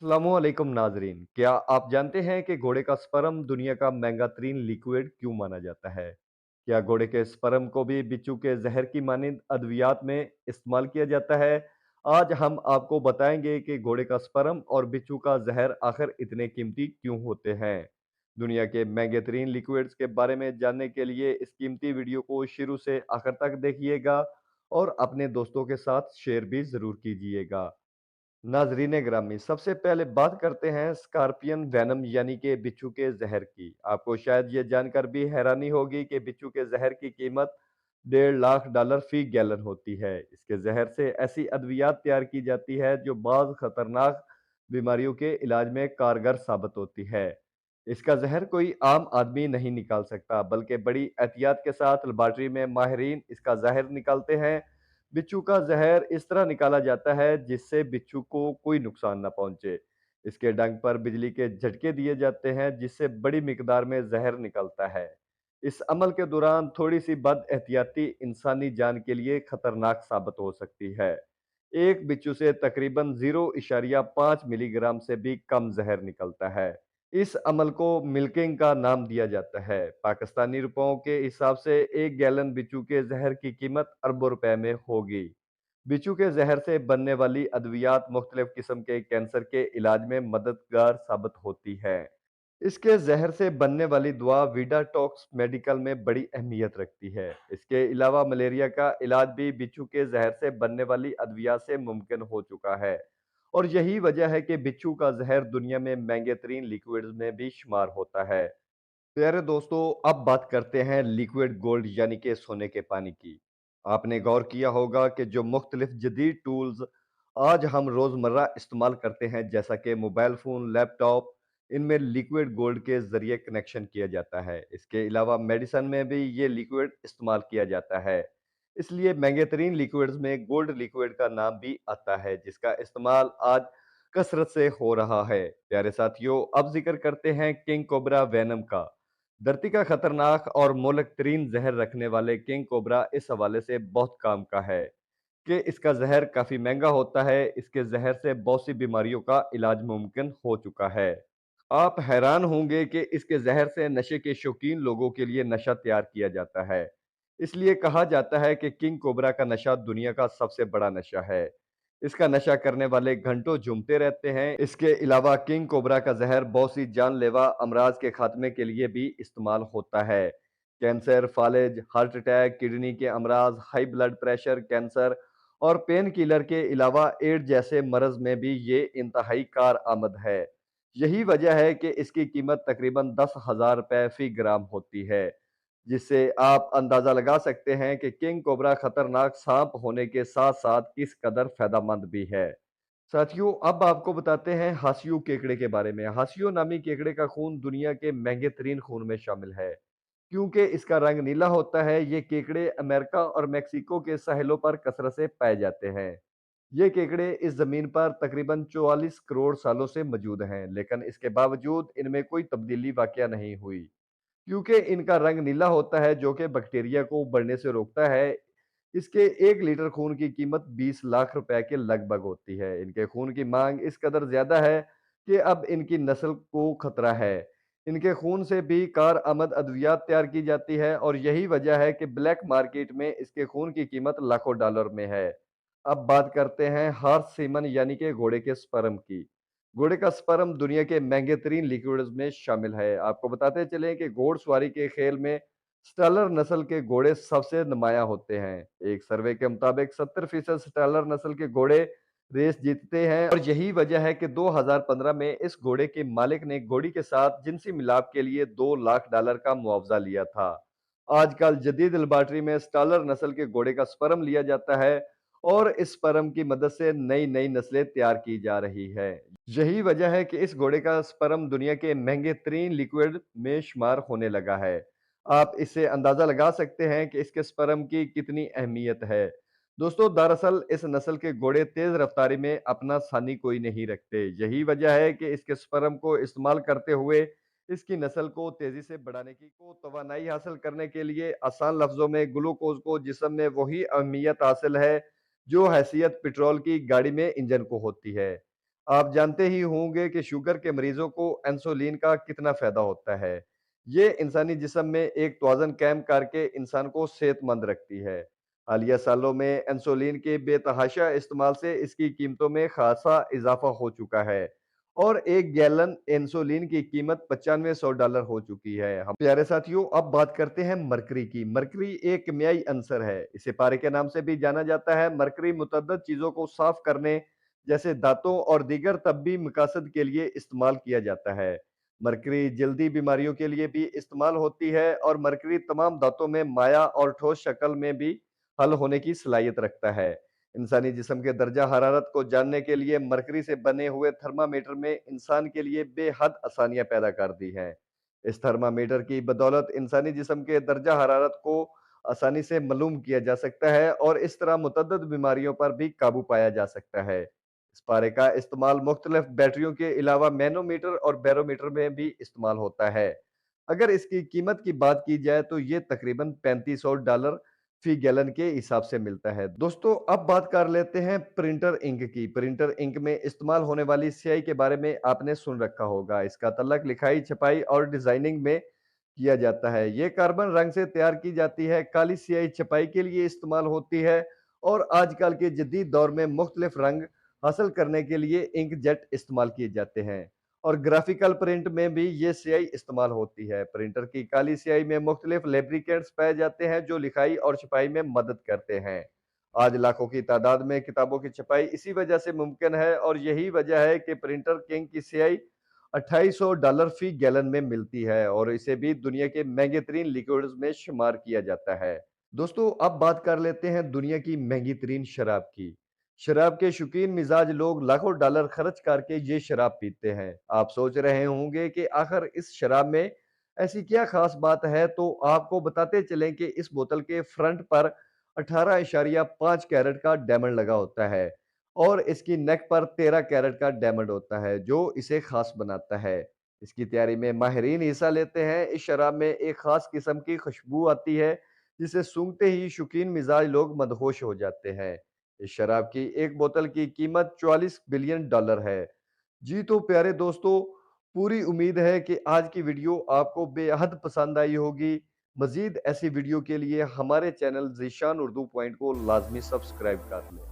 अस्सलामुअलैकुम नाजरीन, क्या आप जानते हैं कि घोड़े का स्पर्म दुनिया का महंगा तरीन लिक्विड क्यों माना जाता है? क्या घोड़े के स्पर्म को भी बिच्छू के जहर की मानिंद अद्वियात में इस्तेमाल किया जाता है? आज हम आपको बताएंगे कि घोड़े का स्पर्म और बिच्छू का जहर आखिर इतने कीमती क्यों होते हैं। दुनिया के महंगे तरीन लिक्विड्स के बारे में जानने के लिए इस कीमती वीडियो को शुरू से आखिर तक देखिएगा और अपने दोस्तों के साथ शेयर भी जरूर कीजिएगा। नाजरीन ग्रामी, सबसे पहले बात करते हैं स्कॉर्पियन वेनम यानी कि बिच्छू के जहर की। आपको शायद ये जानकर भी हैरानी होगी कि बिच्छू के जहर की कीमत $1.5 फी गैलन होती है। इसके जहर से ऐसी अद्वियात तैयार की जाती है जो बाज़ खतरनाक बीमारियों के इलाज में कारगर साबित होती है। इसका जहर कोई आम आदमी नहीं निकाल सकता, बल्कि बड़ी एहतियात के साथ लेबॉर्ट्री में माहिरीन इसका जहर निकालते हैं। बिच्छू का जहर इस तरह निकाला जाता है जिससे बिच्छू को कोई नुकसान न पहुंचे। इसके डंक पर बिजली के झटके दिए जाते हैं जिससे बड़ी मिकदार में जहर निकलता है। इस अमल के दौरान थोड़ी सी बद एहतियाती इंसानी जान के लिए खतरनाक साबित हो सकती है। एक बिच्छू से तकरीबन 0.5 मिलीग्राम से भी कम जहर निकलता है। इस अमल को मिल्किंग का नाम दिया जाता है। पाकिस्तानी रुपयों के हिसाब से एक गैलन बिच्छू के जहर की कीमत अरबों रुपए में होगी। बिच्छू के जहर से बनने वाली अद्वियात मुख्तलिफ किस्म के कैंसर के इलाज में मददगार साबित होती है। इसके जहर से बनने वाली दवा वीडाटॉक्स मेडिकल में बड़ी अहमियत रखती है। इसके अलावा मलेरिया का इलाज भी बिच्छू के जहर से बनने वाली अद्वियात से मुमकिन हो चुका है। और यही वजह है कि बिच्छू का जहर दुनिया में महंगे तरीन लिक्विड्स में भी शुमार होता है। प्यारे दोस्तों, अब बात करते हैं लिक्विड गोल्ड यानी कि सोने के पानी की। आपने गौर किया होगा कि जो मुख्तलिफ जदीद टूल्स आज हम रोज़मर्रा इस्तेमाल करते हैं, जैसा कि मोबाइल फ़ोन, लैपटॉप, इनमें लिक्विड गोल्ड के ज़रिए कनेक्शन किया जाता है। इसके अलावा मेडिसन में भी ये लिक्विड इस्तेमाल किया जाता है। इसलिए महंगे तरीन लिक्विड्स में गोल्ड लिक्विड का नाम भी आता है, जिसका इस्तेमाल आज कसरत से हो रहा है। प्यारे साथियों, अब जिक्र करते हैं किंग कोबरा वेनम का। धरती का खतरनाक और मोहलिक तरीन जहर रखने वाले किंग कोबरा इस हवाले से बहुत काम का है कि इसका जहर काफ़ी महंगा होता है। इसके जहर से बहुत सी बीमारियों का इलाज मुमकिन हो चुका है। आप हैरान होंगे कि इसके जहर से नशे के शौकीन लोगों के लिए नशा तैयार किया जाता है। इसलिए कहा जाता है कि किंग कोबरा का नशा दुनिया का सबसे बड़ा नशा है। इसका नशा करने वाले घंटों झूमते रहते हैं। इसके अलावा किंग कोबरा का जहर बहुत सी जानलेवा अमराज के खात्मे के लिए भी इस्तेमाल होता है। कैंसर, फालिज, हार्ट अटैक, किडनी के अमराज, हाई ब्लड प्रेशर, कैंसर और पेन किलर के अलावा एड्स जैसे मर्ज में भी ये इंतहाई कार आमद है। यही वजह है कि इसकी कीमत तकरीबन 10,000 रुपए फी ग्राम होती है, जिससे आप अंदाजा लगा सकते हैं कि किंग कोबरा खतरनाक सांप होने के साथ साथ किस कदर फायदेमंद भी है। साथियों, अब आपको बताते हैं हाशियो केकड़े के बारे में। हाशियो नामी केकड़े का खून दुनिया के महंगे तरीन खून में शामिल है, क्योंकि इसका रंग नीला होता है। ये केकड़े अमेरिका और मेक्सिको के साहिलों पर कसरत से पाए जाते हैं। ये केकड़े इस जमीन पर तकरीबन 44 करोड़ सालों से मौजूद हैं, लेकिन इसके बावजूद इनमें कोई तब्दीली वाकया नहीं हुई, क्योंकि इनका रंग नीला होता है जो कि बैक्टीरिया को बढ़ने से रोकता है। इसके 1 लीटर खून की कीमत 20 लाख रुपए के लगभग होती है। इनके खून की मांग इस कदर ज्यादा है कि अब इनकी नस्ल को खतरा है। इनके खून से भी कार आमद अद्वियात तैयार की जाती है और यही वजह है कि ब्लैक मार्केट में इसके खून की कीमत लाखों डॉलर में है। अब बात करते हैं हॉर्स सीमन यानी कि घोड़े के स्पर्म की। घोड़े का स्पर्म दुनिया के महंगे तरीन लिक्विड्स में शामिल है। आपको बताते चलें कि घोड़सवारी के खेल में स्टालर नस्ल के घोड़े सबसे नुमाया होते हैं। एक सर्वे के मुताबिक 70% स्टालर नस्ल के घोड़े रेस जीतते हैं और यही वजह है कि 2015 में इस घोड़े के मालिक ने घोड़ी के साथ जिनसी मिलाप के लिए $2 लाख का मुआवजा लिया था। आजकल जदीद लेबॉर्ट्री में स्टालर नस्ल के घोड़े का स्पर्म लिया जाता है और इस स्पर्म की मदद से नई नई नस्लें तैयार की जा रही है। यही वजह है कि इस घोड़े का स्पर्म दुनिया के महंगे तरीन लिक्विड में शुमार होने लगा है। आप इससे अंदाजा लगा सकते हैं कि इसके स्पर्म की कितनी अहमियत है। दोस्तों, दरअसल इस नस्ल के घोड़े तेज रफ्तारी में अपना सानी कोई नहीं रखते। यही वजह है कि इसके स्पर्म को इस्तेमाल करते हुए इसकी नस्ल को तेजी से बढ़ाने की को तवानाई हासिल करने के लिए आसान लफ्जों में ग्लूकोज को जिस्म में वही अहमियत हासिल है जो हैसियत पेट्रोल की गाड़ी में इंजन को होती है। आप जानते ही होंगे कि शुगर के मरीजों को इंसुलिन का कितना फायदा होता है। ये इंसानी जिस्म में एक तवाज़ुन कायम करके इंसान को सेहतमंद रखती है। हालिया सालों में इंसुलिन के बेतहाशा इस्तेमाल से इसकी कीमतों में खासा इजाफा हो चुका है और एक गैलन इंसुलिन की कीमत $9500 हो चुकी है। हम प्यारे साथियों, अब बात करते हैं मरकरी की। मरकरी एक किमियाई अंसर है। इसे पारे के नाम से भी जाना जाता है। मरकरी मुतअद्दिद चीजों को साफ करने जैसे दांतों और दीगर तब्बी मकासद के लिए इस्तेमाल किया जाता है। मरकरी जल्दी बीमारियों के लिए भी इस्तेमाल होती है और मरकरी तमाम दांतों में माया और ठोस शक्ल में भी हल होने की सलाहियत रखता है। इंसानी जिस्म के दर्जा हरारत को जानने के लिए मरकरी से बने हुए थर्मामीटर में इंसान के लिए बेहद आसानियां पैदा कर दी हैं। इस थर्मामीटर की बदौलत इंसानी जिस्म के दर्जा हरारत को आसानी से मालूम किया जा सकता है और इस तरह मुतअद्दिद बीमारियों पर भी काबू पाया जा सकता है। इस पारे का इस्तेमाल मुख्तलिफ बैटरियों के अलावा मैनोमीटर और बैरोमीटर में भी इस्तेमाल होता है। अगर इसकी कीमत की बात की जाए तो ये तकरीबन $3500 फी गैलन के हिसाब से मिलता है। दोस्तों, अब बात कर लेते हैं प्रिंटर इंक की। प्रिंटर इंक में इस्तेमाल होने वाली स्याही के बारे में आपने सुन रखा होगा। इसका तल्लक लिखाई, छपाई और डिजाइनिंग में किया जाता है। ये कार्बन रंग से तैयार की जाती है। काली स्याही छपाई के लिए इस्तेमाल होती है और आजकल के जदीद दौर में मुख्तलिफ रंग हासिल करने के लिए इंक जेट इस्तेमाल किए जाते हैं और ग्राफिकल प्रिंट में भी ये स्याही इस्तेमाल होती है। प्रिंटर की काली स्याही में मुख्तलिफ लेब्रिकेंट्स पाए जाते हैं जो लिखाई और छपाई में मदद करते हैं। आज लाखों की तादाद में किताबों की छपाई इसी वजह से मुमकिन है और यही वजह है कि प्रिंटर किंग की स्याही $2800 फी गैलन में मिलती है और इसे भी दुनिया के महंगे तरीन लिक्विड्स में शुमार किया जाता है। दोस्तों, अब बात कर लेते हैं दुनिया की महंगी तरीन शराब की। शराब के शौकीन मिजाज लोग लाखों डॉलर खर्च करके ये शराब पीते हैं। आप सोच रहे होंगे कि आखिर इस शराब में ऐसी क्या खास बात है, तो आपको बताते चलें कि इस बोतल के फ्रंट पर 18.5 कैरेट का डायमंड लगा होता है और इसकी नेक पर 13 कैरेट का डायमंड होता है जो इसे खास बनाता है। इसकी तैयारी में माहिरीन हिस्सा लेते हैं। इस शराब में एक खास किस्म की खुशबू आती है जिसे सूंघते ही शौकीन मिजाज लोग मदहोश हो जाते हैं। इस शराब की एक बोतल की कीमत $44 बिलियन है। जी तो प्यारे दोस्तों, पूरी उम्मीद है कि आज की वीडियो आपको बेहद पसंद आई होगी। मजीद ऐसी वीडियो के लिए हमारे चैनल ज़ीशान उर्दू पॉइंट को लाजमी सब्सक्राइब कर लें।